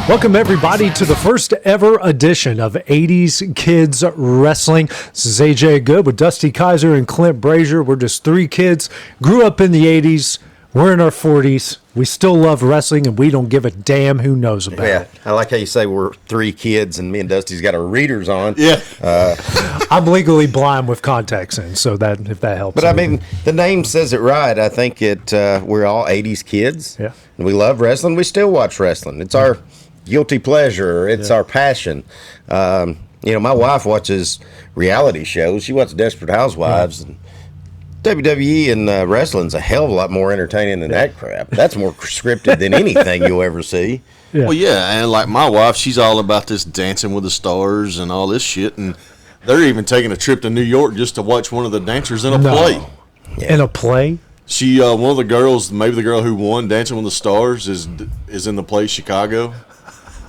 Welcome, everybody, to the first ever edition of 80s Kids Wrestling. This is AJ Good with Dusty Kaiser and Clint Brazier. We're just three kids, grew up in the 80s. We're in our 40s. We still love wrestling, and we don't give a damn who knows about it. I like how you say we're three kids, and me and Dusty's got our readers on. Yeah. I'm legally blind with contacts in, so that if that helps. But, I mean, the name says it right. I think we're all 80s kids. Yeah. And we love wrestling. We still watch wrestling. It's our guilty pleasure. It's our passion. My wife watches reality shows. She watches Desperate Housewives. And WWE and wrestling's a hell of a lot more entertaining than that crap. That's more scripted than anything you'll ever see. Yeah. Well, yeah, and like my wife, she's all about this Dancing with the Stars and all this shit, and they're even taking a trip to New York just to watch one of the dancers in a play. Yeah. In a play? She, one of the girls, maybe the girl who won Dancing with the Stars, is in the play Chicago.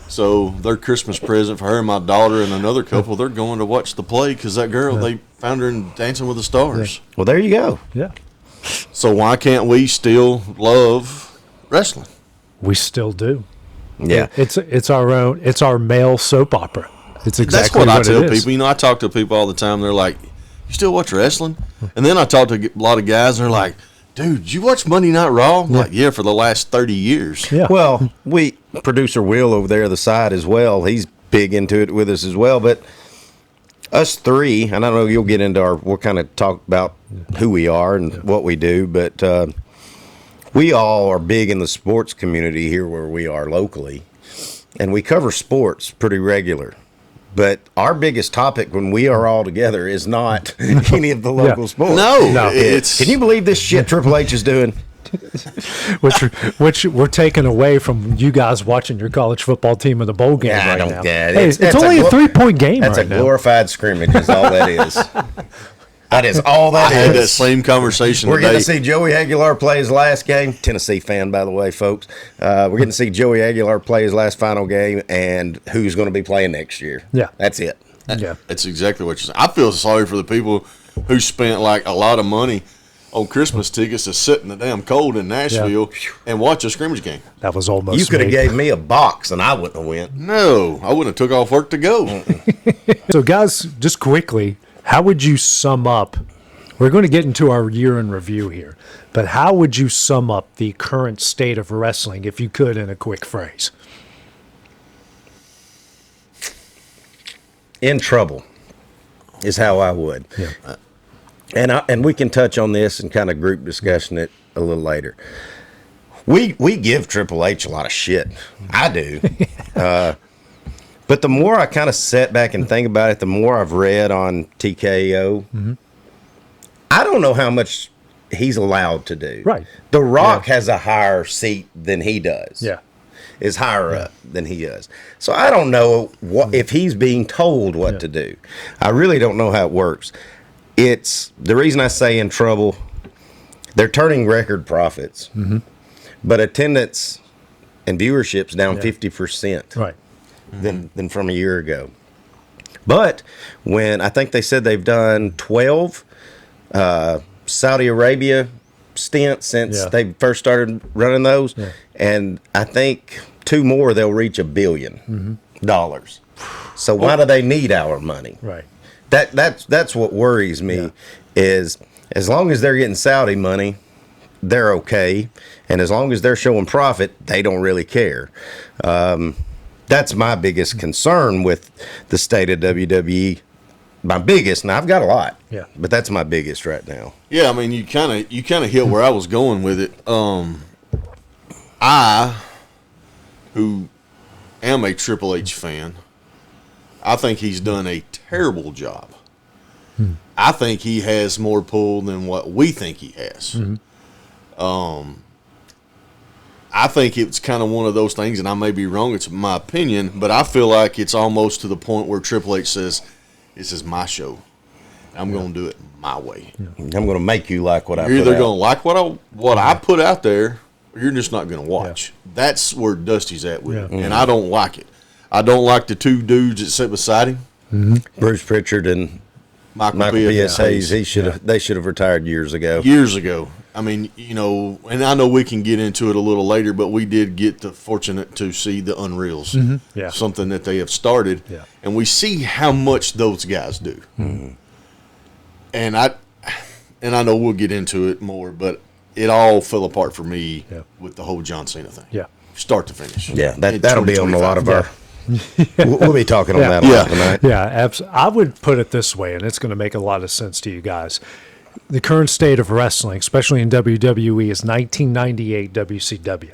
So their Christmas present for her and my daughter and another couple, they're going to watch the play because that girl, they found her in Dancing with the Stars. Well, there you go. Yeah. So why can't we still love wrestling? We still do. Yeah. It's our own. It's our male soap opera. It's exactly That's what I tell it is. people. I talk to people all the time. They're like, "You still watch wrestling?" And then I talk to a lot of guys, and they're like, "Dude, did you watch Monday Night Raw?" I'm like, yeah, for the last 30 years. Yeah. Well, producer Will over there on the side as well, he's big into it with us as well. But us three, and I know you'll get into we'll kind of talk about who we are and what we do, but we all are big in the sports community here where we are locally, and we cover sports pretty regular. But our biggest topic when we are all together is not any of the local sports. No. Can you believe this shit Triple H is doing? which we're taking away from you guys watching your college football team in the bowl game I don't now. get it. Hey, it's only a 3-point game That's right a glorified scrimmage is all that is. That is all that is. I had that same conversation We're today. getting to see Joey Aguilar play his last game. Tennessee fan, by the way, folks. We're getting to see Joey Aguilar play his last final game and who's going to be playing next year. Yeah. That's it. Yeah. That's exactly what you're saying. I feel sorry for the people who spent like a lot of money on Christmas tickets to sit in the damn cold in Nashville and watch a scrimmage game. That was almost You could have gave me a box and I wouldn't have went. No, I wouldn't have took off work to go. So, guys, just quickly, how would you sum up? We're going to get into our year in review here, but how would you sum up the current state of wrestling, if you could, in a quick phrase? In trouble is how I would. Yeah. And we can touch on this and kind of group discussion it a little later. We give Triple H a lot of shit. I do. But the more I kind of sit back and think about it, the more I've read on TKO, I don't know how much he's allowed to do. Right. The Rock has a higher seat than he does. Yeah. Is higher up than he does. So I don't know if he's being told what to do. I really don't know how it works. It's the reason I say in trouble, they're turning record profits, but attendance and viewership's down 50%. Right. Than from a year ago. But when I think they said they've done 12 Saudi Arabia stints since they first started running those, and I think 2 more they'll reach $1 billion. So why do they need our money? Right. That's what worries me is as long as they're getting Saudi money, they're okay, and as long as they're showing profit, they don't really care. That's my biggest concern with the state of WWE. My biggest, and I've got a lot, but that's my biggest right now. Yeah, I mean, you kind of hit where I was going with it. I, who am a Triple H fan, I think he's done a terrible job. I think he has more pull than what we think he has. I think it's kind of one of those things, and I may be wrong. It's my opinion, but I feel like it's almost to the point where Triple H says, "This is my show. I'm going to do it my way. I'm going to make you like what I You're put either out. going to like what I put out there, or you're just not going to watch." That's where Dusty's at with it, and I don't like it. I don't like the two dudes that sit beside him, Bruce Pritchard and Michael B.S. Hayes. Hayes. They should have retired years ago. Years ago. I mean, and I know we can get into it a little later, but we did get the fortunate to see the Unreals, something that they have started, and we see how much those guys do. And I know we'll get into it more, but it all fell apart for me with the whole John Cena thing, start to finish. Yeah, that'll be on a lot of our. We'll be talking on that a lot tonight. Yeah, absolutely. I would put it this way, and it's going to make a lot of sense to you guys. The current state of wrestling, especially in WWE, is 1998 WCW.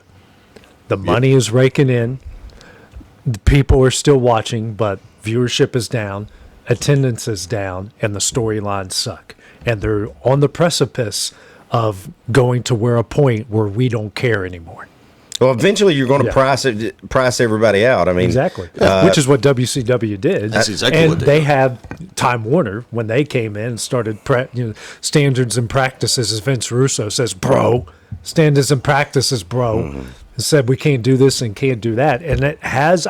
The money is raking in. The people are still watching, but viewership is down, attendance is down, and the storylines suck. And they're on the precipice of going to a point where we don't care anymore. Well, eventually you're going to price everybody out. I mean, Exactly, which is what WCW did. That's exactly and what they they did. had Time Warner when they came in and started standards and practices. As Vince Russo says, "Bro, standards and practices, bro." And said we can't do this and can't do that, and it has.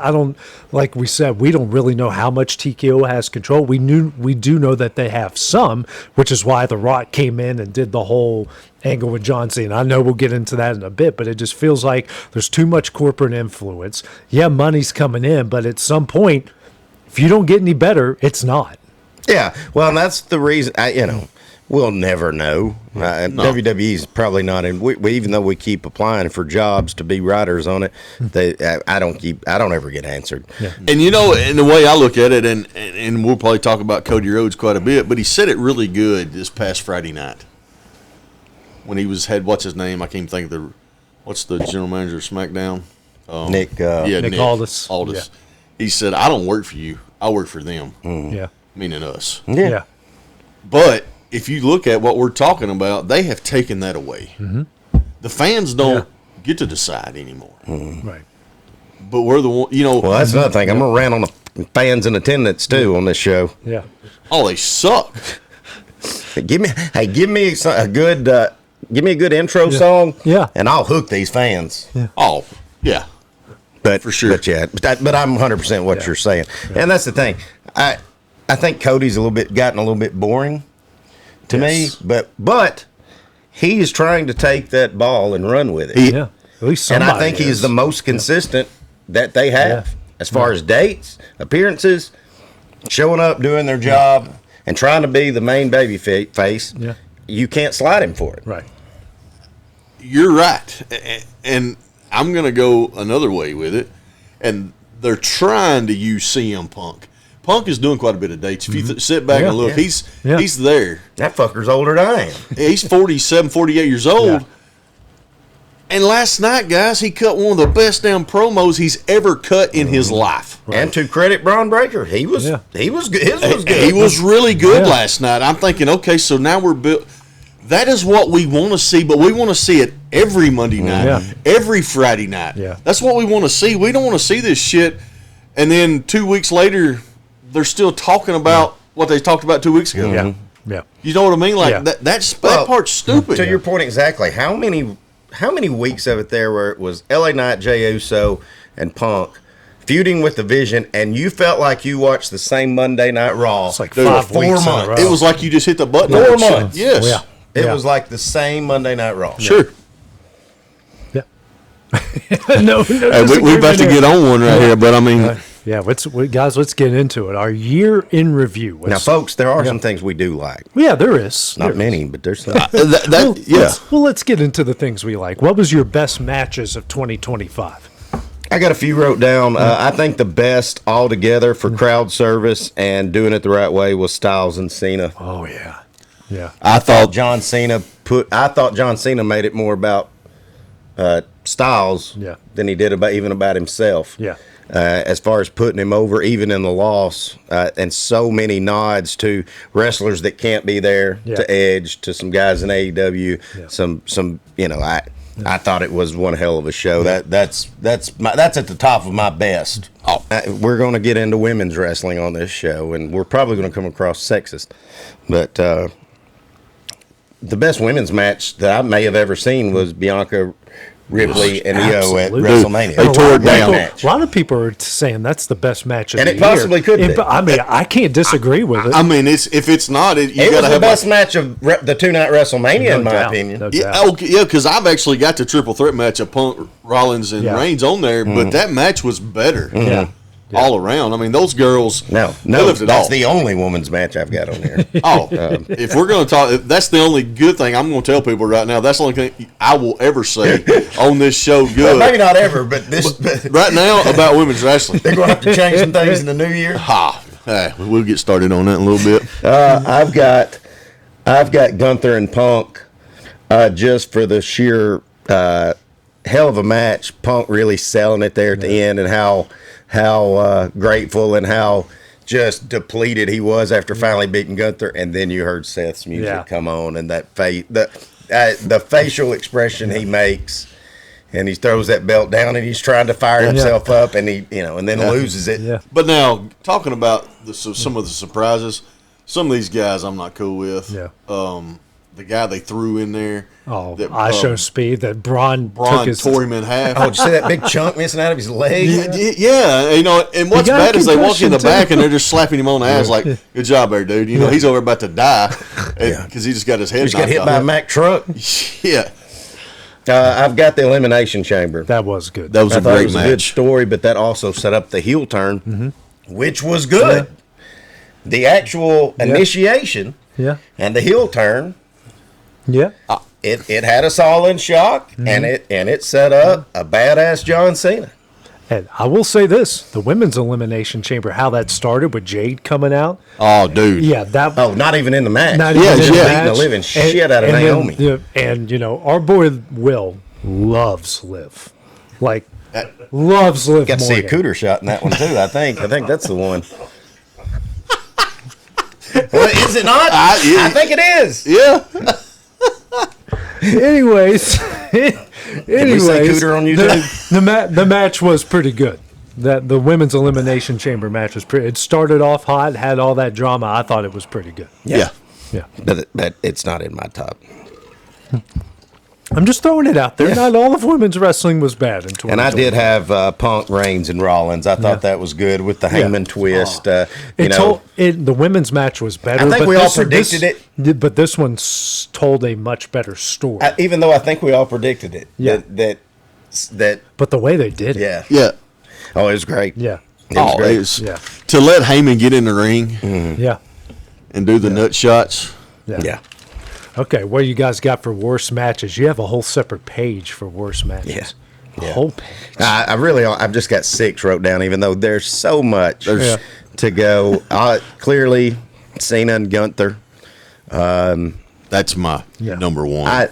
Like we said, we don't really know how much TKO has control. We do know that they have some, which is why The Rock came in and did the whole angle with John Cena. I know we'll get into that in a bit, but it just feels like there's too much corporate influence. Yeah, money's coming in, but at some point, if you don't get any better, it's not. Yeah, well, and that's the reason. We'll never know. WWE's probably not in. We even though we keep applying for jobs to be writers on it, I don't ever get answered. Yeah. And and the way I look at it, and we'll probably talk about Cody Rhodes quite a bit, but he said it really good this past Friday night when he had what's his name? I can't think of what's the general manager of SmackDown? Nick. Nick Aldis. Aldis. He said, "I don't work for you. I work for them." Yeah. Meaning us. Yeah. But if you look at what we're talking about, they have taken that away. The fans don't get to decide anymore. Right. But we're the one, Well, that's another thing. I'm gonna rant on the fans in attendance too on this show. Yeah. Oh, they suck. Give me a good intro song. Yeah. And I'll hook these fans. Yeah. Oh, yeah. But For sure. But I'm 100% what you're saying, and that's the thing. I think Cody's gotten a little bit boring to me, but he is trying to take that ball and run with it. Yeah. At least And somebody I think he's the most consistent that they have as far as dates, appearances, showing up, doing their job, and trying to be the main baby face. Yeah. You can't slide him for it. Right. You're right. And I'm going to go another way with it. And they're trying to use CM Punk. Punk is doing quite a bit of dates. If you sit back and look, he's there. That fucker's older than I am. He's 47, 48 years old. Yeah. And last night, guys, he cut one of the best damn promos he's ever cut in his life. Right. And to credit Braun Breaker, he was good. His was good. He was really good last night. I'm thinking, okay, so now we're built. That is what we want to see, but we want to see it every Monday night, every Friday night. Yeah. That's what we want to see. We don't want to see this shit, and then 2 weeks later, they're still talking about what they talked about 2 weeks ago. Yeah. Yeah. You know what I mean? Like that part's stupid. To your point exactly, how many weeks of it there where it was LA Knight, Jey Uso, and Punk feuding with the Vision, and you felt like you watched the same Monday Night Raw It's like for 5 4 weeks in a months. row. It was like you just hit the button. 4 months. Yes. Yeah. It was like the same Monday Night Raw. Sure. Yeah. no, We're about to get on one right here, but I mean, guys, let's get into it. Our year in review. Now, folks, there are some things we do like. Yeah, there is. Not many, but there's some. Let's get into the things we like. What was your best matches of 2025? I got a few wrote down. I think the best altogether for crowd service and doing it the right way was Styles and Cena. Oh yeah, yeah. I thought John Cena made it more about Styles than he did about himself. Yeah. As far as putting him over, even in the loss, and so many nods to wrestlers that can't be there, to Edge, to some guys in AEW, some I thought it was one hell of a show. That's at the top of my best. Oh, we're going to get into women's wrestling on this show, and we're probably going to come across sexist, but the best women's match that I may have ever seen was Bianca Ripley and Io at WrestleMania. They tore it down. A lot of people are saying that's the best match of And the it year. possibly could be. I mean, I can't disagree with it. I mean, if it's not, you It got was to the have best match of the two-night WrestleMania, in my doubt, opinion. no Yeah, doubt. okay, yeah, because I've actually got the triple threat match of Punk, Rollins, and Yeah. Reigns on there, but that match was better Yeah. all around. I mean, those girls, No, they lifted that's off. the only women's match I've got on there. Oh, if we're going to talk, that's the only good thing I'm going to tell people right now. That's the only thing I will ever say on this show. Well, Good maybe not ever, but this right now about women's wrestling. they're going to have to change some things in the new year. Ha! Hey, we'll get started on that in a little bit. I've got Gunther and Punk just for the sheer hell of a match. Punk really selling it there at the end, and how grateful and how just depleted he was after finally beating Gunther. And then you heard Seth's music come on, and that the facial expression he makes. And he throws that belt down, and he's trying to fire himself up, and he, and then loses it. Yeah. But now, talking about some of the surprises, some of these guys I'm not cool with. Yeah. The guy they threw in there. Oh, that, I show speed that Braun took Braun his. tore him in half. Oh, did you see that big chunk missing out of his leg? Yeah, and what's got a bad is they walk in the concussion, back and they're just slapping him on the ass like, "Good job there, dude." He's over about to die because he just got his head. He just got knocked hit off. by a Mack truck. Yeah, I've got the Elimination Chamber. That was good. that was I a thought it great was a good match. story, but that also set up the heel turn, which was good. The actual initiation Yeah. and the heel turn, Yeah. it had us all in shock, and it set up a badass John Cena. And I will say this: the women's elimination chamber, how that started with Jade coming out. Oh, dude. Yeah, that. Oh, not even in the match. Not Yeah, even in yeah. the Beating the match. living shit out of then, Naomi. and our boy Will loves Liv, like loves Liv. Got to see a Morgan. cooter shot in that one too. I think that's the one. Well, is it not? I think it is. Yeah. Anyways, cooter on YouTube? the match was pretty good. That the women's elimination chamber match was pretty. It started off hot, had all that drama. I thought it was pretty good. Yeah. Yeah, But it's not in my top. I'm just throwing it out there. Not all of women's wrestling was bad in 2020. And I did have Punk, Reigns, and Rollins. I thought that was good with the Heyman twist. The women's match was better. I think but we all this- predicted it. But this one told a much better story. even though I think we all predicted it. Yeah. That but the way they did it. yeah. Yeah. Oh, it was great. Yeah. It was great. Yeah. To let Heyman get in the ring Yeah. and do the nut shots. Yeah. Okay, what do you guys got for worst matches? You have a whole separate page for worst matches. Yeah. A whole page. I've just got 6 wrote down, even though there's so much Yeah. to go. Clearly, Cena and Gunther. That's my number one.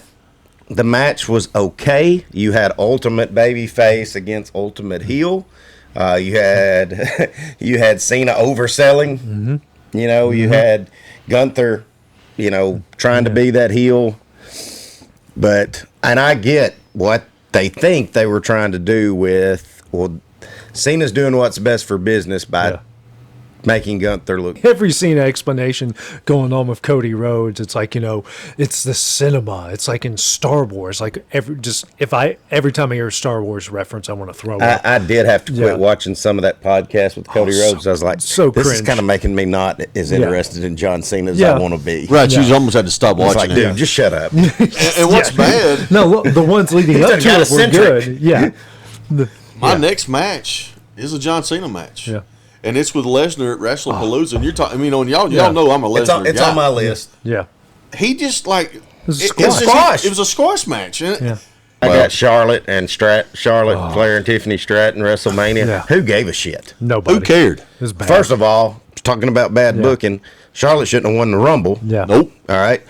The match was okay. You had ultimate baby face against ultimate heel. You had you had Cena overselling. You had Gunther, trying to be that heel. And I get what they think they were trying to do with, Cena's doing what's best for business by making Gunther look. Every Cena explanation going on with Cody Rhodes, it's like, it's the cinema. It's like in Star Wars. Like every time I hear a Star Wars reference, I want to throw up. I did have to quit watching some of that podcast with Cody Rhodes. I was like, so this is cringe. kind of making me not as interested in John Cena as I want to be. Right. You almost had to stop I was watching like, it. dude, just shut up. And what's bad, No, look, the ones leading up done to got it were eccentric. good. Yeah. my next match is a John Cena match. Yeah. And it's with Lesnar at WrestlePalooza. And you're talking, y'all know I'm a Lesnar It's guy. on my list. Yeah. He just like was a it squash. Squash. It was a squash match. And Yeah. I got Charlotte and Flair and Tiffany Stratton WrestleMania. Yeah. Who gave a shit? Nobody. who cared? It was bad. First of all, talking about bad booking, Charlotte shouldn't have won the Rumble. Yeah. Nope. All right.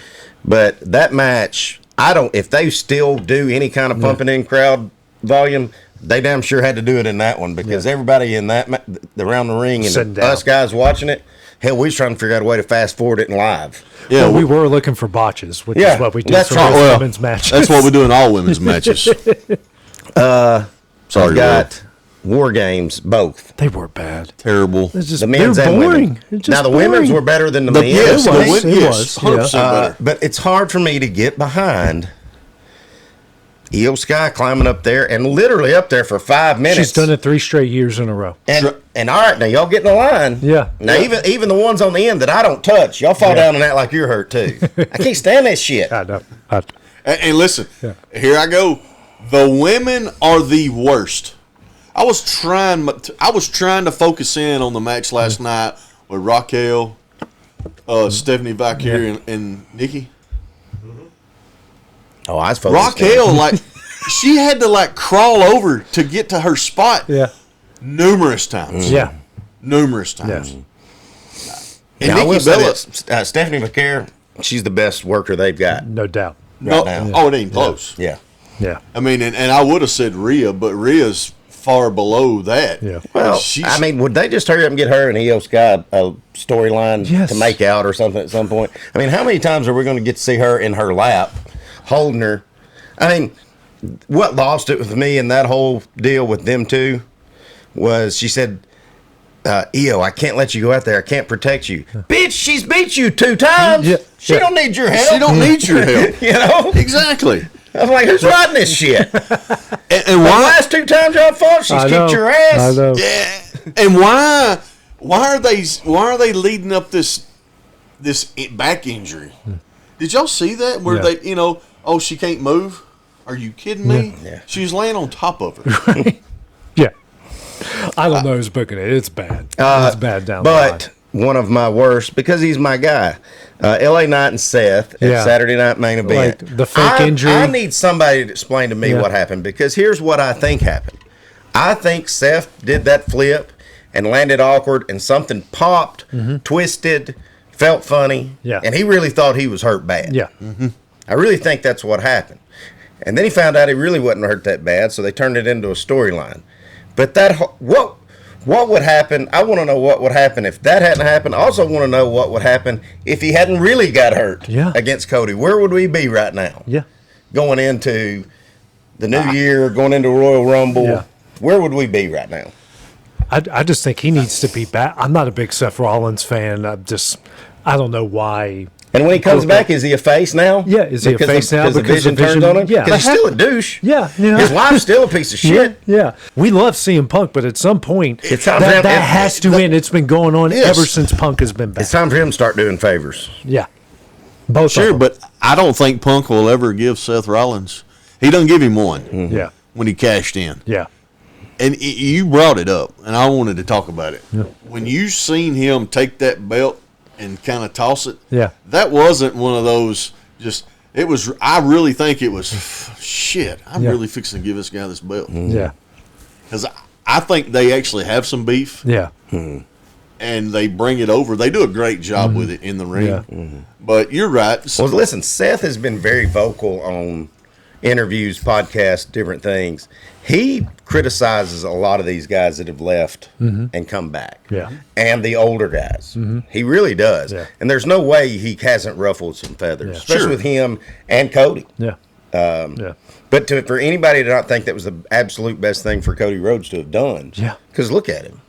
But that match, if they still do any kind of pumping in crowd volume, they damn sure had to do it in that one because everybody in that around the ring Sitting and down. us guys watching it, hell, we was trying to figure out a way to fast forward it in live. Yeah, Well, we were looking for botches, which Yeah, is what we did that's for right. most well, women's matches. that's what we do in all women's matches. Sorry, I've got War Games, both. They were bad. terrible. It's just The men's they're and boring. women. It's Now, just the women's boring. were better than the The, men's. yes, It the was, win- it yes, was, 100% better. But it's hard for me to get behind Io Sky climbing up there and literally up there for 5 minutes. She's done it 3 straight years in a row. And all right, now y'all get in the line. Yeah. Now even the ones on the end that I don't touch, y'all fall down and act like you're hurt too. I can't stand that shit. I know. And listen, here I go. The women are the worst. I was trying to focus in on the match last night with Raquel, Stephanie Valkyrie, and Nikki. Oh, I was focused. Raquel, like, she had to like crawl over to get to her spot Yeah. numerous times. Yeah. Numerous times. Yeah. And Now, I will Nikki say Bella, this, Stephanie McCare, she's the best worker they've got No doubt. no, right now. oh, it ain't close. Yeah. Yeah. I mean, and I would have said Rhea, but Rhea's far below that. Yeah. Well, She's- I mean, would they just hurry up and get her and Io Sky a storyline Yes. to make out or something at some point? I mean, how many times are we going to get to see her in her lap, holding her? I mean, what lost it with me in that whole deal with them two was she said, Io, I can't let you go out there. I can't protect you. Bitch, she's beat you 2 times. Yeah. She Yeah. don't need your help. She don't need your help. You know? Exactly. I was like, who's riding this shit? And The why? last 2 times y'all fought, she's I kicked know. your ass. I know. Yeah. And why are they leading up this back injury? Did y'all see that where Yeah. they she can't move? Are you kidding me? Yeah. She's laying on top of her. Yeah. I don't know who's booking it. It's bad. It's bad down the line. But one of my worst, because he's my guy, LA Knight and Seth at Yeah. Saturday Night Main Event. Like the fake injury. I need somebody to explain to me Yeah. what happened, because here's what I think happened. I think Seth did that flip and landed awkward, and something popped, twisted, felt funny, Mm-hmm. Yeah. and he really thought he was hurt bad. Yeah. I really think that's what happened. And then he found out he really wasn't hurt that bad, so they turned it into a storyline. But what would happen? I want to know what would happen if that hadn't happened. I also want to know what would happen if he hadn't really got hurt against Cody. Where would we be right now? Yeah. Going into the new year, going into Royal Rumble, Yeah. where would we be right now? I just think he needs to be back. I'm not a big Seth Rollins fan. I don't know why. And when he comes back, is he a face now? Yeah, is he a face now Because the because vision the turns vision- on him? yeah. Because he's still a douche. Yeah. Yeah. His wife's still a piece of shit. Yeah. We love CM Punk, but at some point, It's time for him- that has to end. It's been going on Yes. ever since Punk has been back. It's time for him to start doing favors. Yeah. Both Sure, of them. but I don't think Punk will ever give Seth Rollins. He doesn't give him one Yeah. when he cashed in. Yeah. And you brought it up, and I wanted to talk about it. When you seen him take that belt and kind of toss it, Yeah. that wasn't one of those just. It was. I really think it was. Shit, I'm Yeah. really fixing to give this guy this belt Yeah. because I think they actually have some beef, Yeah. and they bring it over. They do a great job with it in the ring. Yeah. But you're right. Well, listen, Seth has been very vocal on interviews, podcasts, different things. He criticizes a lot of these guys that have left and come back. Yeah. And the older guys. He really does. Yeah. And there's no way he hasn't ruffled some feathers, Yeah. especially Sure. with him and Cody. Yeah. Yeah. But for anybody to not think that was the absolute best thing for Cody Rhodes to have done. Yeah. Because look at him.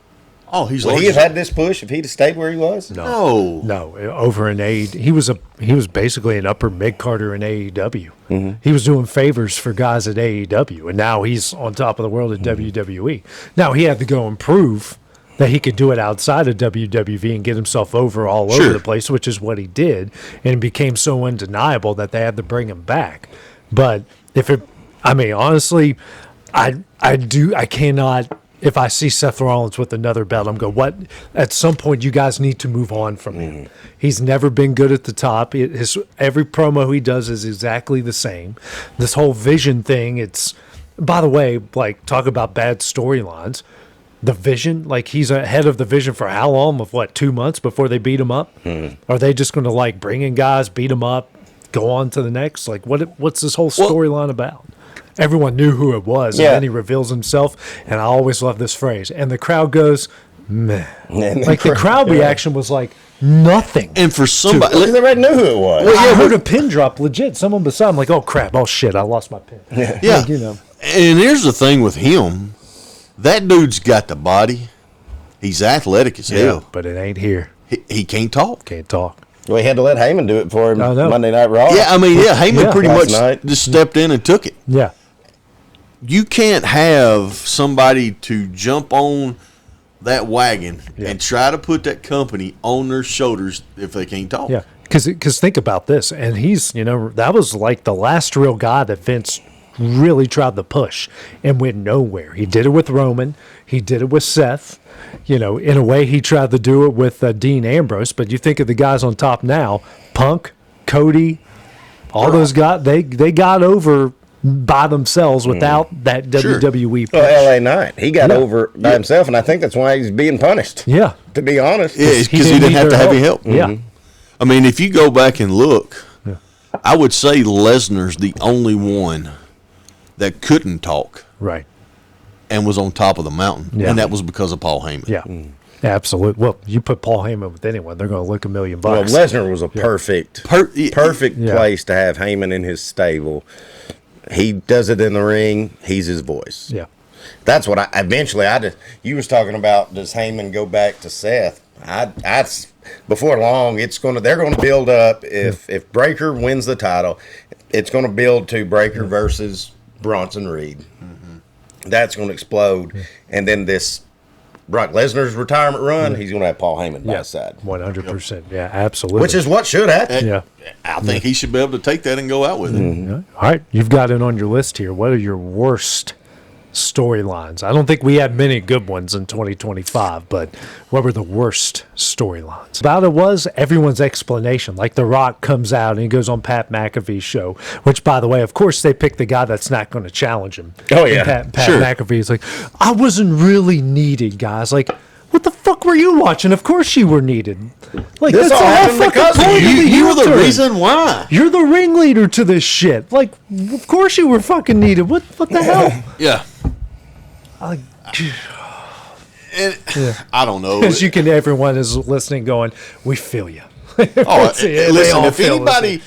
oh, he's Would like he have had this push if he'd have stayed where he was? no. No, over in he was basically an upper mid carder in AEW. He was doing favors for guys at AEW, and now he's on top of the world at WWE. Now he had to go and prove that he could do it outside of WWE and get himself over all over Sure. the place, which is what he did, and it became so undeniable that they had to bring him back. But honestly, I cannot. If I see Seth Rollins with another belt, I'm going, what? At some point, you guys need to move on from him. He's never been good at the top. Every promo he does is exactly the same. This whole vision thing, by the way, like, talk about bad storylines. The vision, like, he's ahead of the vision for how long? Of what, 2 months before they beat him up? Are they just going to, bring in guys, beat him up, go on to the next? Like, what's this whole storyline about? everyone knew who it was. Yeah. And then he reveals himself. And I always love this phrase. And the crowd goes, meh. And Like the crowd reaction was like nothing. And for somebody, They already knew who it was. I heard a pin drop legit. Someone beside him like, oh crap, oh shit, I lost my pin. yeah, Like, you know. and here's the thing with him, that dude's got the body. He's athletic as hell. But it ain't here. He can't talk. Can't talk. Well, he had to let Heyman do it for him I know. Monday Night Raw. Yeah, I mean, Heyman Yeah. pretty Last much night. just stepped in and took it. Yeah. You can't have somebody to jump on that wagon and try to put that company on their shoulders if they can't talk. Yeah. Because think about this. And he's, you know, that was like the last real guy that Vince really tried to push and went nowhere. He did it with Roman. He did it with Seth. You know, in a way, he tried to do it with Dean Ambrose. But you think of the guys on top now, Punk, Cody, all those guys, they got over by themselves without that Sure. WWE push. Well, LA Knight. He got Yeah. over by himself, and I think that's why he's being punished. Yeah. To be honest. Yeah, because he didn't have to have any help. Yeah. I mean, if you go back and look, I would say Lesnar's the only one that couldn't talk Right. and was on top of the mountain. Yeah. And that was because of Paul Heyman. Yeah. Absolutely. Well, you put Paul Heyman with anyone, they're going to look $1 million. Well, Lesnar was a perfect Perfect. Yeah. place to have Heyman in his stable. He does it in the ring. He's his voice. Yeah. That's what I just. You was talking about, does Heyman go back to Seth? Before long, they're gonna build up. If Breaker wins the title, it's gonna build to Breaker versus Bronson Reed. That's gonna explode, and then this Brock Lesnar's retirement run, he's gonna have Paul Heyman by his side, 100%. Yeah, absolutely. which is what should happen. yeah. I think he should be able to take that and go out with it. All right, you've got it on your list here. What are your worst storylines? I don't think we had many good ones in 2025, but what were the worst storylines? About it was everyone's explanation. Like The Rock comes out and he goes on Pat McAfee's show, which, by the way, of course, they pick the guy that's not going to challenge him. Oh, yeah. And Pat Sure. McAfee's like, I wasn't really needed, guys. Like, what the fuck were you watching? Of course you were needed. Like, This that's all the whole happened fucking because of point of the You were the heel turn. reason why. You're the ringleader to this shit. Like, of course you were fucking needed. What the hell? Yeah. Like, And I don't know. as you can, everyone is listening, going, "We feel you." Oh, That's it. They listen, all if feel anybody,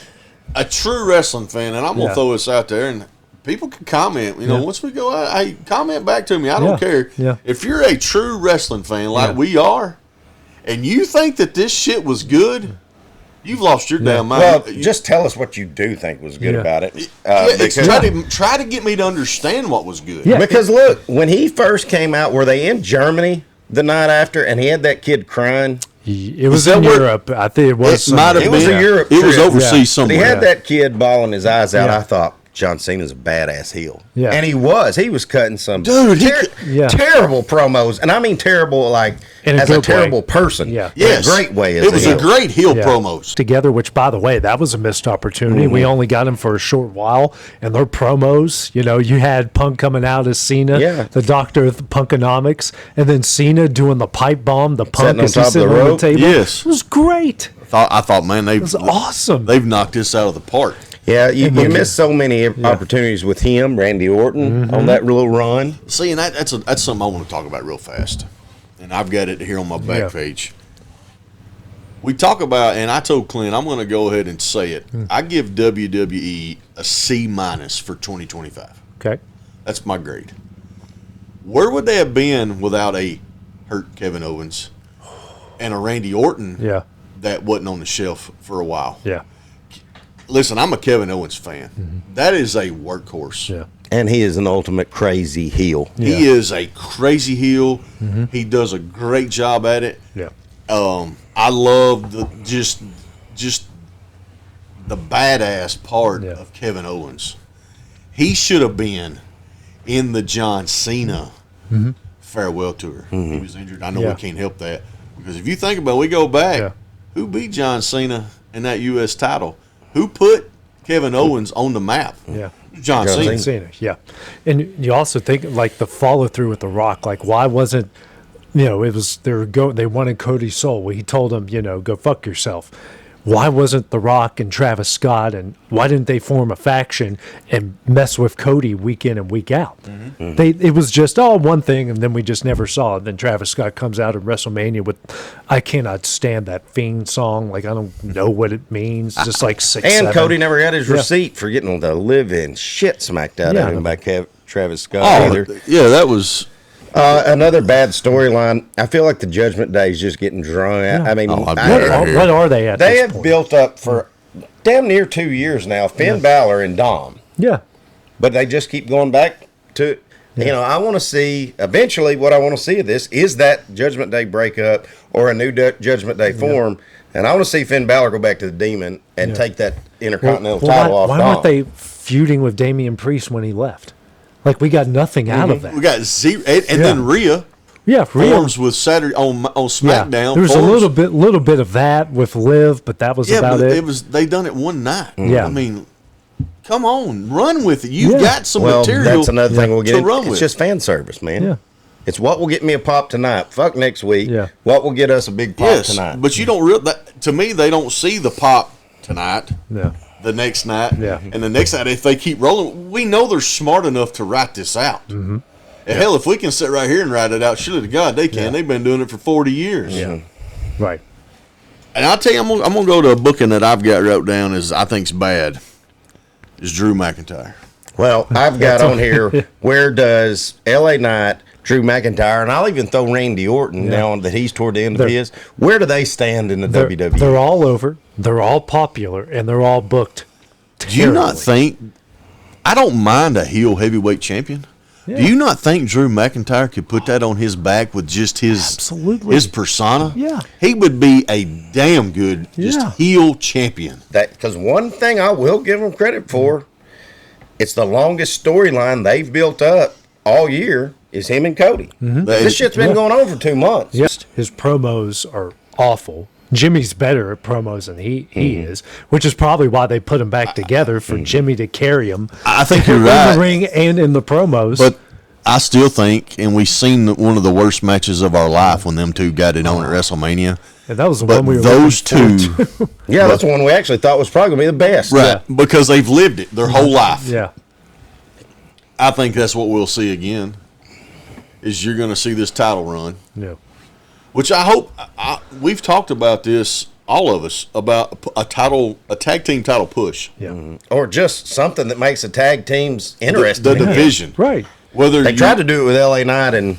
a true wrestling fan, and I'm going to Yeah. throw this out there, and people can comment, you know, once we go out, hey, comment back to me. I don't Yeah. care. Yeah. If you're a true wrestling fan like Yeah. we are, and you think that this shit was good, you've lost your damn mind. Well, just tell us what you do think was good Yeah. about it. Try to get me to understand what was good. Yeah. Because look, when he first came out, were they in Germany the night after, and he had that kid crying? It was that in where- Europe. I think it was. It might have It was been. a Europe It was trip. overseas Yeah. He somewhere. had that kid bawling his eyes out. Yeah. I thought John Cena's a badass heel. Yeah. And he was. He was cutting some Dude, Yeah. terrible promos. And I mean terrible like In a as a good way. terrible person. Yeah. In a Yes. great way. As It was a a heel. great heel Yeah. promos. together, which, by the way, that was a missed opportunity. We only got him for a short while, and their promos, you know, you had Punk coming out as Cena, Yeah. the doctor of Punkonomics, and then Cena doing the pipe bomb, the Punk Sitting on as top he's of the sitting on the rope. table. Yes. It was great. I thought, man, It was awesome. they've knocked this out of the park. Yeah, you missed so many opportunities with him, Randy Orton, on that little run. See, and that's something I want to talk about real fast. And I've got it here on my back Yeah. page. We talk about, and I told Clint, I'm going to go ahead and say it. I give WWE a C- for 2025. Okay. That's my grade. Where would they have been without a hurt Kevin Owens and a Randy Orton Yeah. that wasn't on the shelf for a while? Yeah. Listen, I'm a Kevin Owens fan. That is a workhorse. Yeah. And he is an ultimate crazy heel. Yeah. He is a crazy heel. He does a great job at it. Yeah. I love the just the badass part Yeah. of Kevin Owens. He should have been in the John Cena farewell tour. He was injured. I know Yeah. we can't help that because if you think about it, we go back. Yeah. Who beat John Cena in that U.S. title? Who put Kevin Owens on the map? Yeah. John John Cena. Cena, yeah. And you also think like the follow through with The Rock. Like, why wasn't, you know, it was they wanted Cody's soul. Well, he told him, you know, go fuck yourself. why wasn't The Rock and Travis Scott, and why didn't they form a faction and mess with Cody week in and week out? It was just one thing, and then we just never saw it. Then Travis Scott comes out at WrestleMania with, I cannot stand that Fiend song. Like, I don't know what it means. Just like 6, And 7. Cody never got his receipt for getting the living shit smacked out of him by Travis Scott either. Yeah, that was. Another bad storyline. I feel like the Judgment Day is just getting drawn out. I mean, What are they at they this have point? built up for damn near 2 years now, Finn Balor and Dom. Yeah. But they just keep going back to, I want to see, eventually what I want to see of this is that Judgment Day breakup or a new Judgment Day form. And I want to see Finn Balor go back to the Demon and take that Intercontinental title off why Dom. weren't they feuding with Damian Priest when he left? Like, we got nothing out of that. We got zero, and then Rhea forms with Saturday on SmackDown. There was a little bit of that with Liv, but that was about but it. they done it one night. Yeah. I mean, come on, run with it. You've got some material. That's another thing we'll get to into. run It's with. just fan service, man. Yeah. It's what will get me a pop tonight. Fuck next week. Yeah. What will get us a big pop Yes, tonight? but you don't to me, they don't see the pop tonight. Yeah. The next night, Yeah. and the next night, if they keep rolling, we know they're smart enough to write this out. Mm-hmm. And hell, if we can sit right here and write it out, surely to God they can. Yeah. They've been doing it for 40 years. Yeah. Right. And I'll tell you, I'm gonna go to a booking that I've got wrote down is I think's bad. Is Drew McIntyre. Well, I've got on here, where does LA Knight, Drew McIntyre, and I'll even throw Randy Orton now that he's toward the end of his, where do they stand in the WWE? They're all over. They're all popular, and they're all booked. Do you not think? I don't mind a heel heavyweight champion. Yeah. Do you not think Drew McIntyre could put that on his back with just his persona? Yeah. He would be a damn good heel champion. Because one thing I will give them credit for, it's the longest storyline they've built up all year is him and Cody. This shit's been going on for 2 months. Yes, his promos are awful. Jimmy's better at promos than he is, which is probably why they put him back together for Jimmy to carry him. I think you're in right. the ring and in the promos. But I still think, and we've seen one of the worst matches of our life when them two got it on at WrestleMania. and that was the But one we were those looking two, forward to. Yeah, that's the one we actually thought was probably going to be the best. right? Because they've lived it their whole life. Yeah, I think that's what we'll see again. Is you're going to see this title run. yeah. Which I hope we've talked about this, all of us, about a tag team title push. Yeah. Or just something that makes the tag teams interesting. The division, Right. Whether They tried to do it with LA Knight and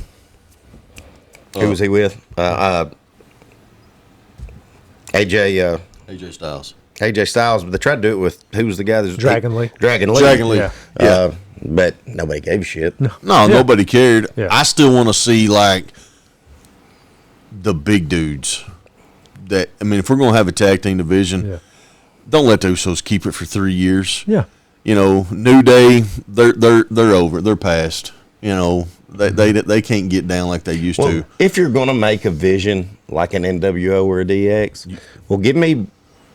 who was he with? AJ Styles. AJ Styles, but they tried to do it with who was the guy that's Dragon Lee. Dragon Lee. Dragon Lee. Yeah. Yeah. But nobody gave a shit. No, Yeah. nobody cared. Yeah. I still want to see like the big dudes. That I mean, if we're gonna have a tag team division, Yeah. don't let the Usos keep it for 3 years. Yeah. You know, New Day, they're over. They're past. You know, they can't get down like they used Well, to. if you're going to make a vision like an NWO or a DX, well, give me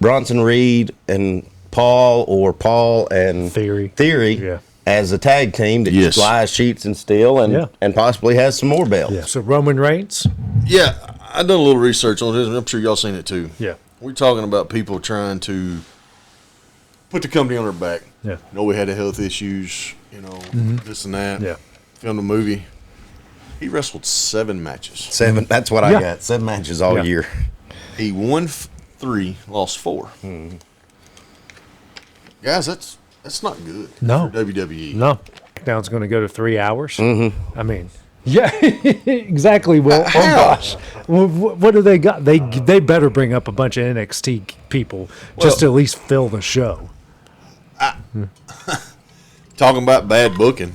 Bronson Reed and Paul, or Paul and Theory. Theory as a tag team that Yes. lies, cheats, and steal, and possibly has some more belts. Yeah. So Roman Reigns. Yeah, I done a little research on this. I'm sure y'all seen it too. Yeah. We're talking about people trying to put the company on their back. Yeah. You know, we had the health issues, you know, this and that. Yeah. Filmed a movie. He wrestled 7 matches. 7. That's what I Yeah. got. 7 matches all Yeah. year. He won 3, lost 4. Guys, that's not good. No. For WWE. No. Now it's going to go to 3 hours. Mm-hmm. I mean, yeah, exactly. Well, oh gosh, well, what do they got? They better bring up a bunch of NXT people just to at least fill the show. Talking about bad booking.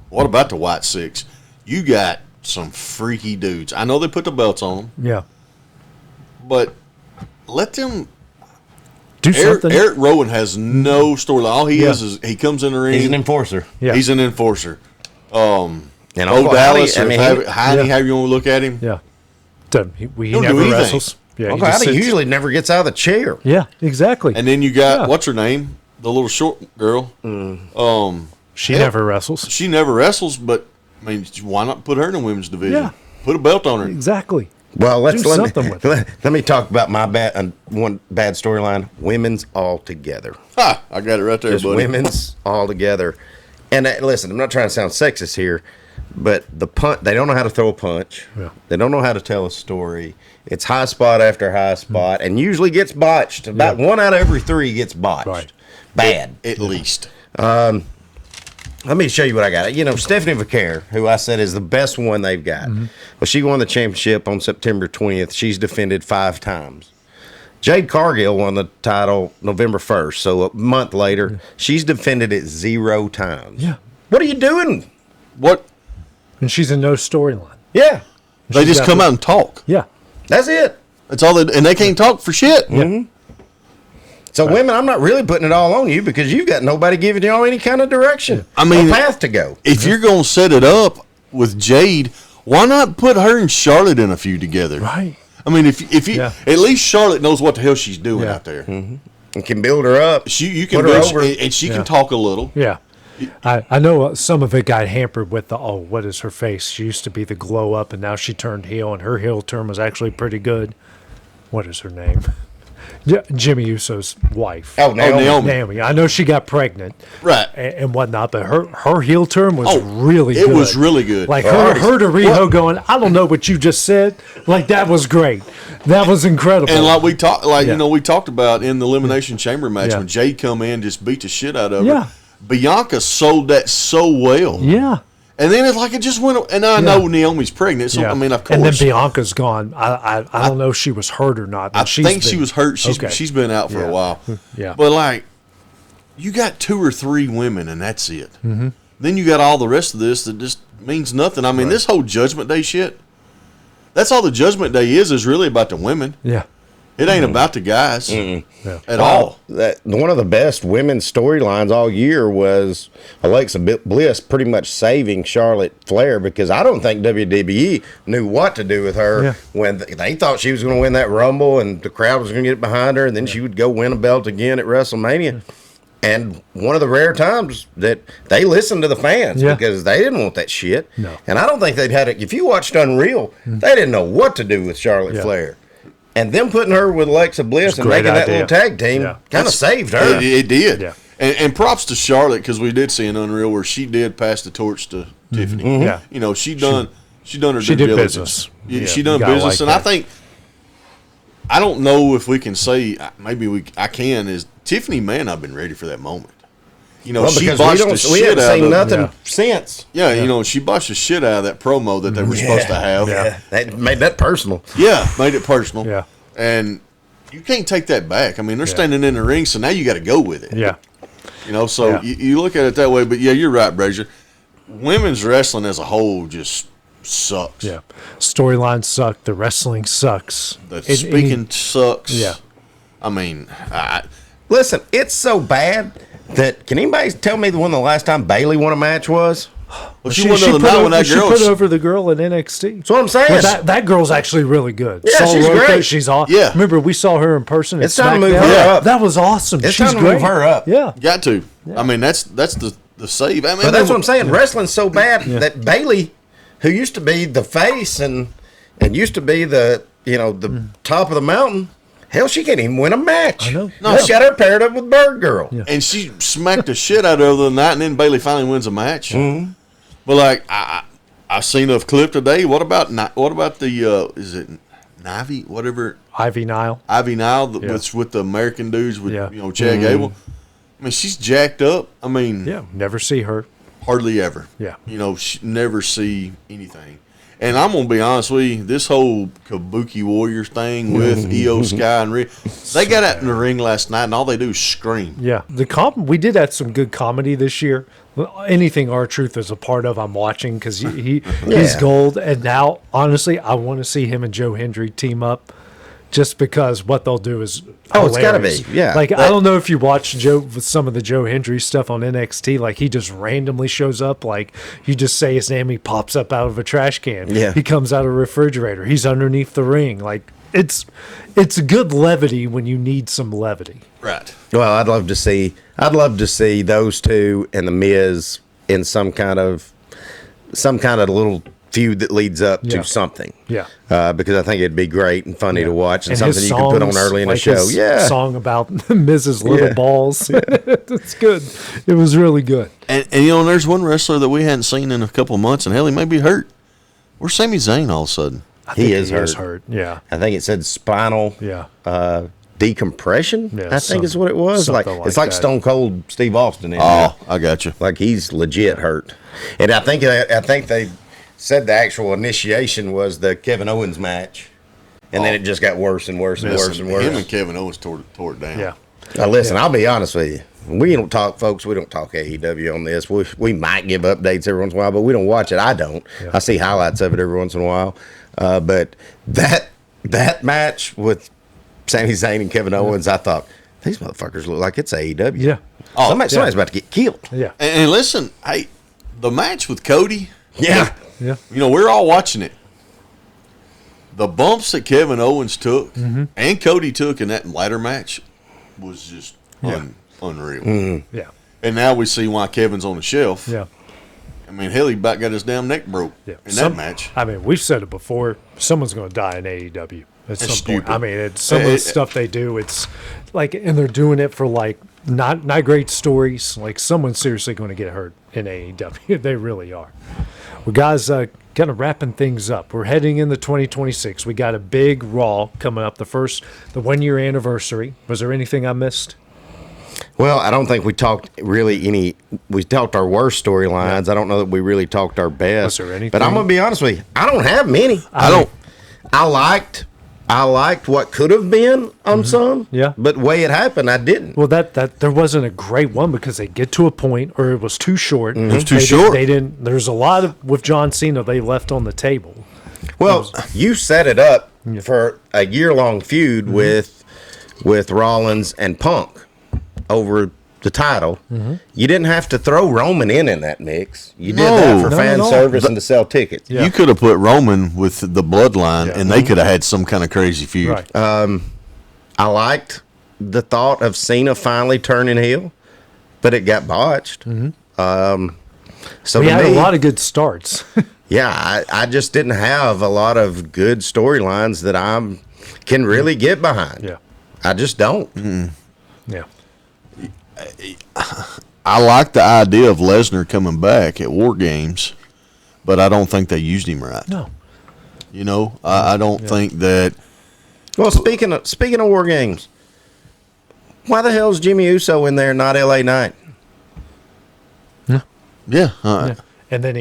What about the White Six? You got some freaky dudes. I know they put the belts on them, Yeah, but let them. do Eric, something. Eric Rowan has no storyline. All he is he comes in the ring. He's an enforcer. Yeah. He's an enforcer. And Bo Dallas, I or mean, Heidi, Yeah. however you want to look at him. Yeah, he Don't do never anything. wrestles. Yeah, Uncle he just Howdy sits- usually never gets out of the chair. Yeah, exactly. And then you got Yeah. what's her name, the little short girl. She hell, never wrestles. She never wrestles, but I mean, why not put her in the women's division? Yeah. Put a belt on her. Exactly. Well, Do something with it. let me talk about my one bad storyline. Women's all together. Ha! I got it right there, Just buddy. women's all together. And listen, I'm not trying to sound sexist here, but they don't know how to throw a punch. Yeah. They don't know how to tell a story. It's high spot after high spot, and usually gets botched. About 1 out of every 3 gets botched. Right. Bad. At least. Let me show you what I got. Stephanie Vaquer, who I said is the best one they've got. Well, she won the championship on September 20th. She's defended 5 times. Jade Cargill won the title November 1st, so a month later. She's defended it 0 times. Yeah. What are you doing? What? And she's in no storyline. Yeah, They She's just got come the- out and talk. Yeah. that's it. That's all they, and they can't talk for shit. Yeah. So, women, I'm not really putting it all on you because you've got nobody giving you any kind of direction. I mean, a path to go. If you're going to set it up with Jade, why not put her and Charlotte in a feud together? Right. I mean, if you Yeah. at least Charlotte knows what the hell she's doing Yeah. out there. And can build her up. You can Put her build, over. and she can talk a little. Yeah. I know some of it got hampered with what is her face? She used to be the glow up, and now she turned heel, and her heel turn was actually pretty good. What is her name? Jimmy Uso's wife. Oh, Naomi. Naomi. I know she got pregnant. Right. And whatnot, but her heel turn was Oh, really it good. was really good. Like Oh, her to Riho going, I don't know what you just said. Like, that was great. That was incredible. And like we talked, Yeah. we talked about in the Elimination Chamber match Yeah. when Jade come in, just beat the shit out of her. Yeah. Bianca sold that so well. yeah. And then it's like it just went. And I know Naomi's pregnant, so Yeah. I mean, of course. And then Bianca's gone. I don't know if she was hurt or not. But I think she been- was hurt. Okay. She's been out for Yeah. a while. Yeah. But like, you got 2 or 3 women, and that's it. Mm-hmm. Then you got all the rest of this that just means nothing. I mean, this whole Judgment Day shit. That's all the Judgment Day is really about the women. Yeah. It ain't about the guys Yeah. at all. One of the best women's storylines all year was Alexa Bliss pretty much saving Charlotte Flair because I don't think WWE knew what to do with her Yeah. when they thought she was going to win that Rumble and the crowd was going to get behind her and then she would go win a belt again at WrestleMania. And one of the rare times that they listened to the fans Yeah. because they didn't want that shit. No. And I don't think they'd had it. If you watched Unreal, they didn't know what to do with Charlotte Yeah. Flair. And them putting her with Alexa Bliss It's a and great making that idea. little tag team Yeah. kind of saved her. It did. Yeah. And props to Charlotte because we did see an Unreal where she did pass the torch to Tiffany. Mm-hmm. Yeah. You know, she done her She due did diligence. business. Yeah, Yeah, she you done gotta business, like and I that. think I don't know if we can say maybe I can is Tiffany may not have been ready for that moment. You know, Well, she because botched the we shit haven't out seen of nothing Yeah. since. Yeah, you know, she botched the shit out of that promo that they were supposed to have. Yeah. That made that personal. Yeah, made it personal. Yeah. And you can't take that back. I mean, they're Yeah. standing in the ring, so now you got to go with it. Yeah. You know, so Yeah. you look at it that way. But yeah, you're right, Brazier. Women's wrestling as a whole just sucks. Yeah. Storyline sucked. The wrestling sucks. The It- speaking sucks. Yeah. I mean, Listen, it's so bad that can anybody tell me when the last time Bailey won a match was? well, she won the other put night when that she girl. put over the girl in NXT. That's what I'm saying. But that girl's actually really good. Yeah, Sol she's Roca, great. She's awesome. Yeah. Remember, we saw her in person. It's at time to move SmackDown? her up. That was awesome. It's She's time to great. move her up. Yeah. Got to. I mean, that's the save. I mean, But that's what I'm saying. Wrestling's so bad that Bailey, who used to be the face and used to be the top of the mountain, hell, she can't even win a match. I know. No, she got her paired up with Bird Girl. Yeah. And she smacked the shit out of her the other night, and then Bailey finally wins a match. Mm-hmm. But like I seen a clip today. What about the is it Navi whatever Ivy Nile. Ivy Nile Yeah. with the American dudes with Yeah. Chad Gable. I mean, she's jacked up. I mean, Yeah. Never see her. hardly ever. Yeah. Never see anything. And I'm gonna be honest with you, this whole Kabuki Warriors thing with Io Sky and they got out in the ring last night, and all they do is scream. Yeah. We did have some good comedy this year. Anything R-Truth is a part of, I'm watching because he's Yeah. gold. And now, honestly, I want to see him and Joe Hendry team up. Just because what they'll do is Oh, it's gotta hilarious. be, yeah. Like I don't know if you watch Joe with some of the Joe Hendry stuff on NXT. Like he just randomly shows up. Like you just say his name, he pops up out of a trash can. Yeah. He comes out of a refrigerator. He's underneath the ring. Like it's good levity when you need some levity. Right. Well, I'd love to see those two and the Miz in some kind of little feud that leads up Yeah. to something. Yeah. Because I think it'd be great and funny to watch and, his something you can put on songs, early in like the show. his Yeah. song about Mrs. Little Yeah. Balls. It's good. It was really good. And you know, there's one wrestler that we hadn't seen in a couple of months, and hell, he may be hurt. Where's Sami Zayn all of a sudden? I He think is hurt. Yeah. I think it said spinal Yeah. decompression. Yeah, I think is what it was. Like, something it's like like that. Stone Cold Steve Austin. In Oh, I got you. like he's legit hurt. And I think they said the actual initiation was the Kevin Owens match, and then it just got worse and worse and worse and worse. Him and Kevin Owens tore it down. Yeah. Now listen, I'll be honest with you. We don't talk, folks. We don't talk AEW on this. We might give updates every once in a while, but we don't watch it. I don't. Yeah. I see highlights of it every once in a while. But that match with Sami Zayn and Kevin Owens, I thought these motherfuckers look like it's AEW. Yeah. Oh, Somebody's about to get killed. Yeah. And listen, hey, the match with Cody, Yeah. Yeah. you know, we're all watching it. The bumps that Kevin Owens took and Cody took in that ladder match was just unreal. Yeah. And now we see why Kevin's on the shelf. Yeah. I mean, hell, he about got his damn neck broke Yeah. in that match. I mean, we've said it before. Someone's going to die in AEW at some point. stupid. I mean, it's some of the stuff they do. It's like, and they're doing it for like not great stories. Like someone's seriously going to get hurt in AEW. They really are. Well, guys, kind of wrapping things up. We're heading into 2026. We got a big Raw coming up. The 1 year anniversary. Was there anything I missed? Well, I don't think we talked really any. We talked our worst storylines. I don't know that we really talked our best. Was there anything? But I'm gonna be honest with you. I don't have many. I liked what could have been on some. Yeah. But the way it happened, I didn't. Well, that there wasn't a great one because they get to a point, or it was too short. It was too They short. They didn't. There's a lot of with John Cena they left on the table. Well, you set it up for a year-long feud with Rollins and Punk over the title. You didn't have to throw Roman in that mix. You did that for No, fan no. service and to sell tickets. Yeah. You could have put Roman with the bloodline, Yeah. and they could have had some kind of crazy feud. Right. I liked the thought of Cena finally turning heel, but it got botched. So We to had me, a lot of good starts. yeah, I just didn't have a lot of good storylines that I can really get behind. Yeah. I just don't. Yeah. I like the idea of Lesnar coming back at War Games, but I don't think they used him right. No. You know, I don't think that. Well, speaking of War Games, why the hell is Jimmy Uso in there, not LA Knight? Yeah, Yeah. And then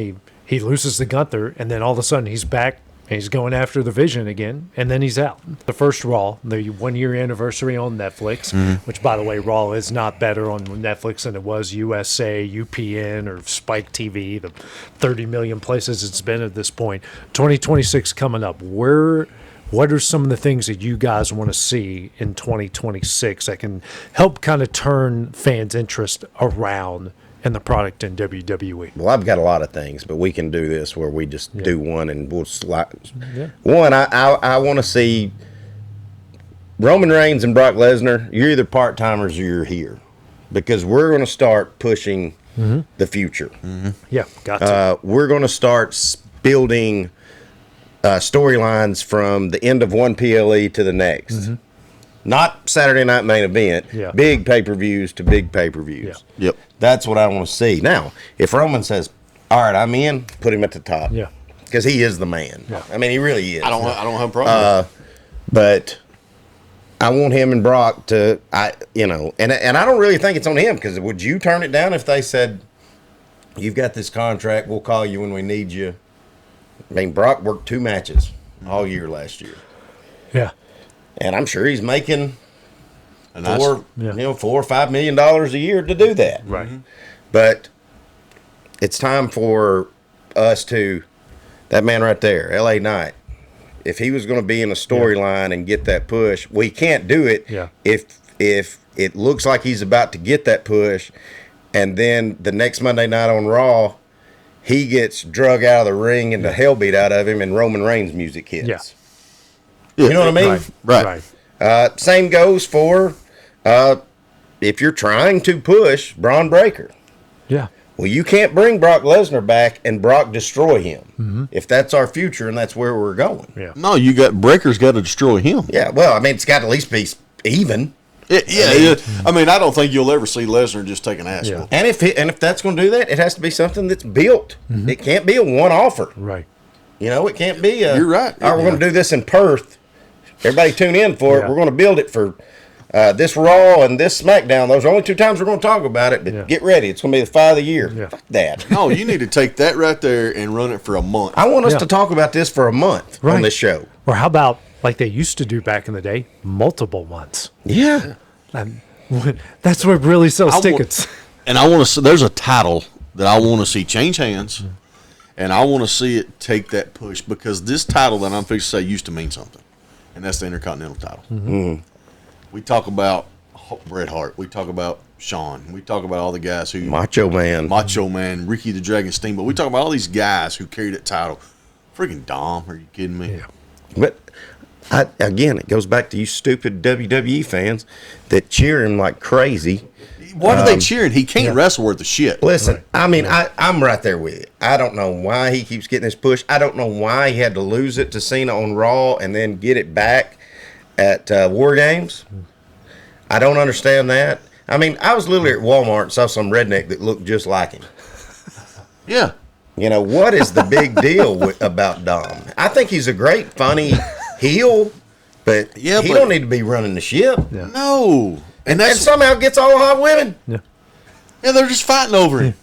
he loses the Gunther, and then all of a sudden he's back and he's going after the Vision again, and then he's out. The first Raw, the 1 year anniversary on Netflix, which, by the way, Raw is not better on Netflix than it was USA, UPN, or Spike TV, the 30 million places it's been at this point. 2026 coming up. What are some of the things that you guys want to see in 2026 that can help kind of turn fans' interest around in the product in WWE? Well, I've got a lot of things, but we can do this where we just do one and we'll slide. Yeah. One, I want to see Roman Reigns and Brock Lesnar. You're either part timers or you're here, because we're going to start pushing the future. Yeah, got to. We're going to start building storylines from the end of one PLE to the next. Not Saturday Night Main Event. Yeah. Big pay-per-views to big pay-per-views. Yeah. Yep. That's what I want to see. Now, if Roman says, "All right, I'm in," put him at the top. Yeah. Because he is the man. Yeah. I mean, he really is. I don't have a problem. But I want him and Brock to, and I don't really think it's on him, because would you turn it down if they said, "You've got this contract, we'll call you when we need you"? I mean, Brock worked 2 matches all year last year, Yeah. and I'm sure he's making And that's- $4 or $5 million a year to do that. Right. But it's time for us to, that man right there, LA Knight, if he was going to be in a storyline and get that push, we can't do it Yeah. if it looks like he's about to get that push, and then the next Monday night on Raw, he gets drug out of the ring and the hell beat out of him, and Roman Reigns music hits. Yeah. You know what I mean? Right. Same goes for if you're trying to push Braun Breaker. Yeah. Well, you can't bring Brock Lesnar back and Brock destroy him. If that's our future and that's where we're going. Yeah. No, you got Breaker's got to destroy him. Yeah, well, I mean, it's got to at least be even. I mean, I don't think you'll ever see Lesnar just take an ass whooping. And if that's going to do that, it has to be something that's built. It can't be a one-offer. Right. You know, it can't be a. You're right. All right, we're going to do this in Perth. Everybody tune in for it. Yeah. We're going to build it for this Raw and this SmackDown. Those are only 2 times we're going to talk about it. But get ready. It's going to be the fight of the year. Yeah. Fuck that. No, you need to take that right there and run it for a month. I want us to talk about this for a month on this show. Or how about, like they used to do back in the day, multiple months? Yeah. That's what really sells tickets. And I want to see, there's a title that I want to see change hands, and I want to see it take that push, because this title that I'm fixing to say used to mean something, and that's the Intercontinental title. We talk about Bret Hart. We talk about Shawn. We talk about all the guys who... Macho Man, Ricky the Dragon Steamboat. We talk about all these guys who carried that title. Freaking Dom, are you kidding me? Yeah. But again, it goes back to you stupid WWE fans that cheer him like crazy. What are they cheering? He can't wrestle worth the shit. Listen, I mean, I'm right there with you. I don't know why he keeps getting this push. I don't know why he had to lose it to Cena on Raw and then get it back at War Games. I don't understand that. I mean, I was literally at Walmart and saw some redneck that looked just like him. Yeah. You know, what is the big deal about Dom? I think he's a great, funny heel, but he don't need to be running the ship. Yeah. No. And somehow gets all hot women. Yeah. Yeah, they're just fighting over him.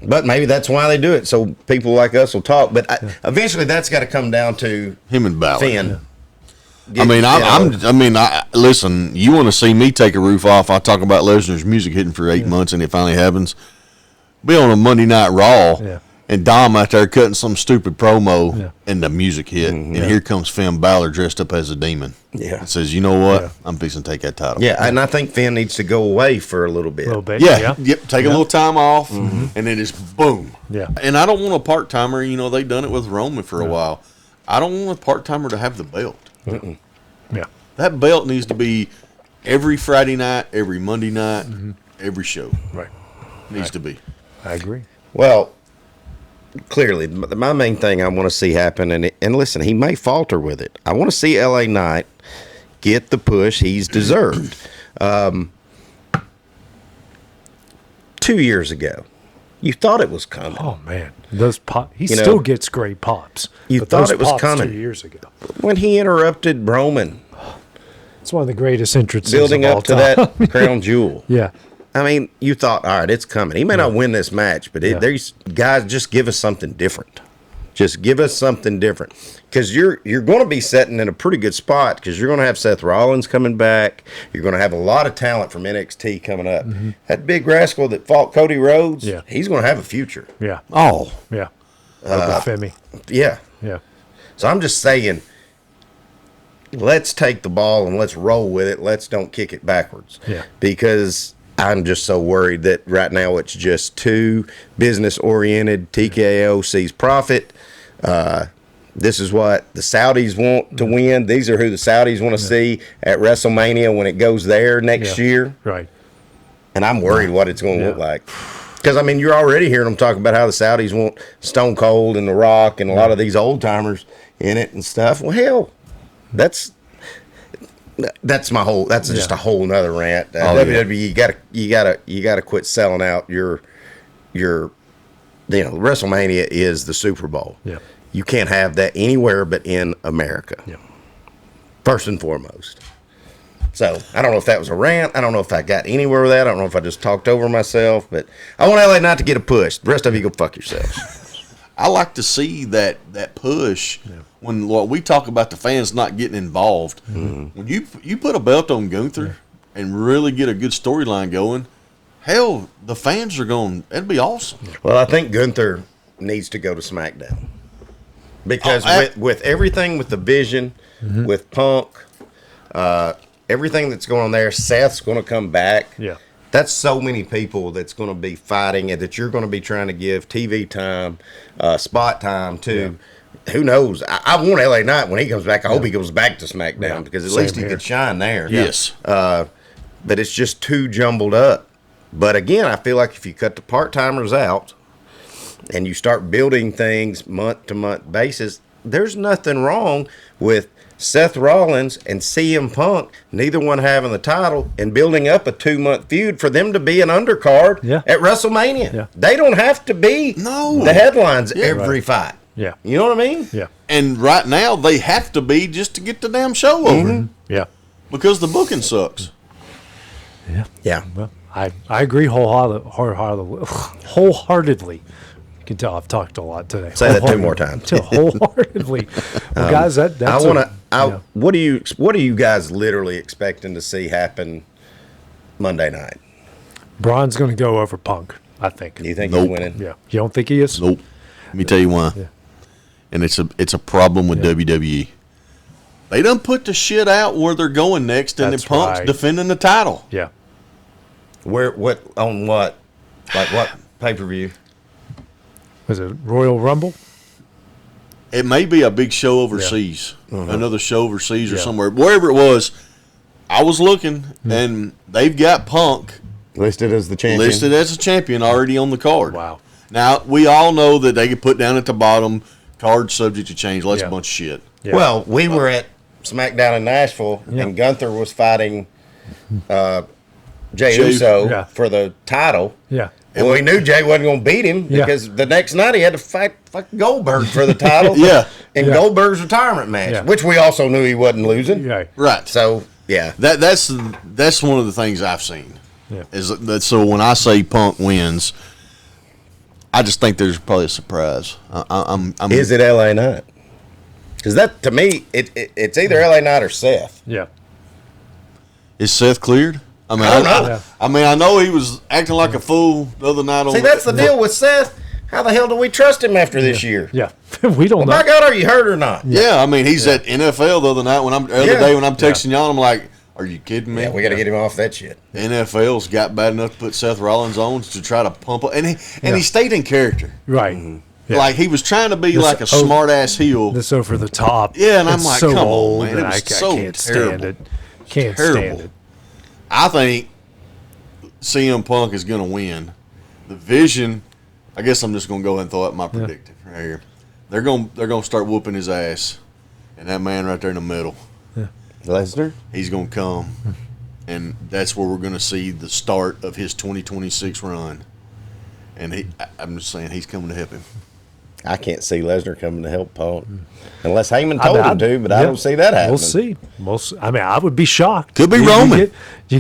But maybe that's why they do it, so people like us will talk. But eventually, that's got to come down to Him and Balor. Finn. Listen, you want to see me take a roof off, I talk about Lesnar's music hitting for 8 months, and it finally happens. Be on a Monday Night Raw, and Dom out there cutting some stupid promo, and the music hit, and here comes Finn Balor dressed up as a demon. Yeah. And says, you know what? I'm fixing to take that title. Yeah, and I think Finn needs to go away for a little bit. Yeah. Yep. Take a little time off, and then just boom. Yeah. And I don't want a part timer. You know, they done it with Roman for a while. I don't want a part timer to have the belt. Yeah. That belt needs to be every Friday night, every Monday night, every show. Right. Needs to be. I agree. Well, clearly, my main thing I want to see happen, and listen, he may falter with it. I want to see LA Knight get the push he's deserved. 2 years ago, you thought it was coming. Oh man, those pop. He still gets great pops. You but thought those it was pops coming 2 years ago. When he interrupted Roman, It's one of the greatest entrances building of all up to time. that crown jewel. Yeah. I mean, you thought, all right, it's coming. He may not win this match, but there's guys, just give us something different. Just give us something different, because you're going to be sitting in a pretty good spot, because you're going to have Seth Rollins coming back. You're going to have a lot of talent from NXT coming up. That big rascal that fought Cody Rhodes, he's going to have a future. Yeah. Oh. Yeah. Femi. Yeah. Yeah. So I'm just saying, let's take the ball and let's roll with it. Let's don't kick it backwards. Yeah. Because I'm just so worried that right now it's just too business-oriented. TKO sees profit. This is what the Saudis want to win. These are who the Saudis want to see at WrestleMania when it goes there next year. Right. And I'm worried what it's going to look like. Because, I mean, you're already hearing them talk about how the Saudis want Stone Cold and The Rock and a lot of these old-timers in it and stuff. Well, hell, that's my whole. That's just a whole nother rant. WWE, you gotta quit selling out your. WrestleMania is the Super Bowl. Yeah. You can't have that anywhere but in America. Yeah. First and foremost. So I don't know if that was a rant. I don't know if I got anywhere with that. I don't know if I just talked over myself. But I want LA not to get a push. The rest of you go fuck yourselves. I like to see that push when we talk about the fans not getting involved. When you put a belt on Gunther and really get a good storyline going, hell, the fans are going. That'd be awesome. Well, I think Gunther needs to go to SmackDown because with everything, with the Vision, with Punk, everything that's going on there, Seth's going to come back. Yeah. That's so many people that's going to be fighting and that you're going to be trying to give TV time, spot time to. Yeah. Who knows? I want LA Knight when he comes back. I hope he goes back to SmackDown because at least he could shine there. Yes. But it's just too jumbled up. But again, I feel like if you cut the part-timers out and you start building things month-to-month basis, there's nothing wrong with Seth Rollins and CM Punk, neither one having the title, and building up a 2-month feud for them to be an undercard at WrestleMania. Yeah. They don't have to be the headlines every fight. Yeah. You know what I mean? Yeah. And right now, they have to be just to get the damn show over. Yeah. Because the booking sucks. Yeah. Yeah. Well, I agree wholeheartedly. You can tell I've talked a lot today. Say that 2 more times. Wholeheartedly. Well, guys, that's I want to. What are you guys literally expecting to see happen Monday night? Braun's going to go over Punk, I think. Do you think he's winning? Yeah. You don't think he is? Nope. Let me tell you why. Yeah. And it's a problem with WWE. They done put the shit out where they're going next, and That's the Punk's right. defending the title. Yeah. Where? What? On what? Like what pay-per-view? Was it Royal Rumble? It may be a big show overseas, another show overseas or Yeah. somewhere. Wherever it was, I was looking, and they've got Punk Listed as the champion. listed as a champion already on the card. Wow. Now, we all know that they could put down at the bottom, card subject to change. Well, that's Yeah. a bunch of shit. Yeah. Well, we were at SmackDown in Nashville, and Gunther was fighting Jey Uso for the title. Yeah. And we knew Jay wasn't going to beat him Yeah. because the next night he had to fight Goldberg for the title. Yeah. In Yeah. Goldberg's retirement match, Yeah. which we also knew he wasn't losing. Right. Right. So, yeah. That's one of the things I've seen. Yeah. Is that so? When I say Punk wins, I just think there's probably a surprise. I'm Is it LA Knight? Because that, to me, it's either LA Knight or Seth. Yeah. Is Seth cleared? I mean, I don't know. Yeah. I mean, I know he was acting like a fool the other night. On See, that's the deal with Seth. How the hell do we trust him after this year? Yeah. We don't know. My God, are you hurt or not? Yeah, I mean, he's at NFL the other night when the other day when I'm texting y'all, I'm like, "Are you kidding me?" Yeah, we got to get him off that shit. NFL's got bad enough to put Seth Rollins on to try to pump up, and he stayed in character. Right. Yeah. Like he was trying to be like a smart ass heel. This over the top. Yeah, and I'm It's like, so come on, old, man, it and was I so can't terrible. stand it. Can't Terrible. stand it. I think CM Punk is going to win. The Vision, I guess I'm just going to go ahead and throw out my predictive right here. They're going to start whooping his ass, and that man right there in the middle, Lesnar? he's going to come, and that's where we're going to see the start of his 2026 run. And I'm just saying he's coming to help him. I can't see Lesnar coming to help Punk. Unless Heyman told him to, but I don't see that happening. We'll see. I mean, I would be shocked. Could be Roman. You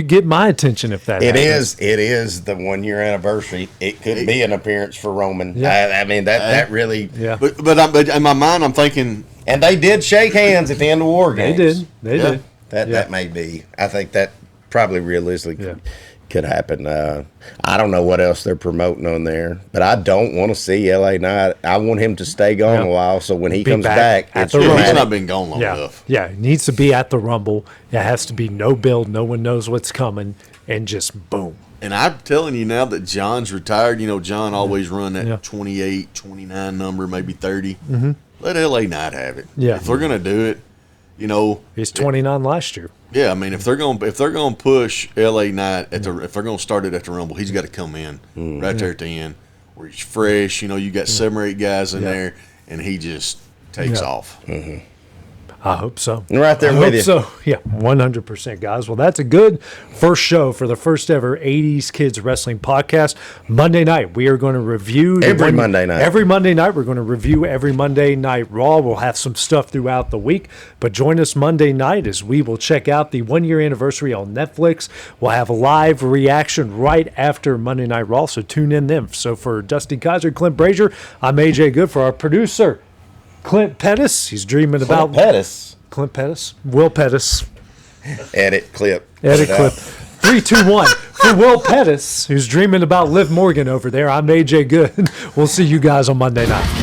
get my attention if that happens. It is the 1 year anniversary. It could be an appearance for Roman. Yeah. I mean, that really. Yeah. But in my mind, I'm thinking. And they did shake hands at the end of War Games. They did. That may be. I think that probably realistically could happen. I don't know what else they're promoting on there, but I don't want to see LA Knight. I want him to stay gone a while, so when he comes back at it's the dramatic. He's not been gone long enough. Yeah, it needs to be at the Rumble. It has to be no build. No one knows what's coming, and just boom. And I'm telling you now that John's retired. You know, John always run that Yeah. 28, 29 number, maybe 30. Let LA Knight have it. Yeah. If they're gonna do it, you know, He's 29 last year. yeah. I mean, if they're gonna push LA Knight if they're gonna start it at the Rumble, he's got to come in right there at the end where he's fresh. You know, you got 7 or 8 guys in there, and he just takes off. I hope so. I'm right there I with hope you. So yeah, 100%, guys. Well, that's a good first show for the first ever 80s Kids Wrestling podcast. Monday night, we are going to review Every Monday night. Every Monday night, we're going to review every Monday Night Raw. We'll have some stuff throughout the week, but join us Monday night as we will check out the 1 year anniversary on Netflix. We'll have a live reaction right after Monday Night Raw, so tune in then. So for Dusty Kaiser, Clint Brazier, I'm AJ Good. For our producer, Clint Pettis, he's dreaming about Pettis. Clint Pettis, Will Pettis, Edit clip. edit Put it clip. out. 3, 2, 1. For Will Pettis, who's dreaming about Liv Morgan over there, I'm AJ Good. We'll see you guys on Monday night.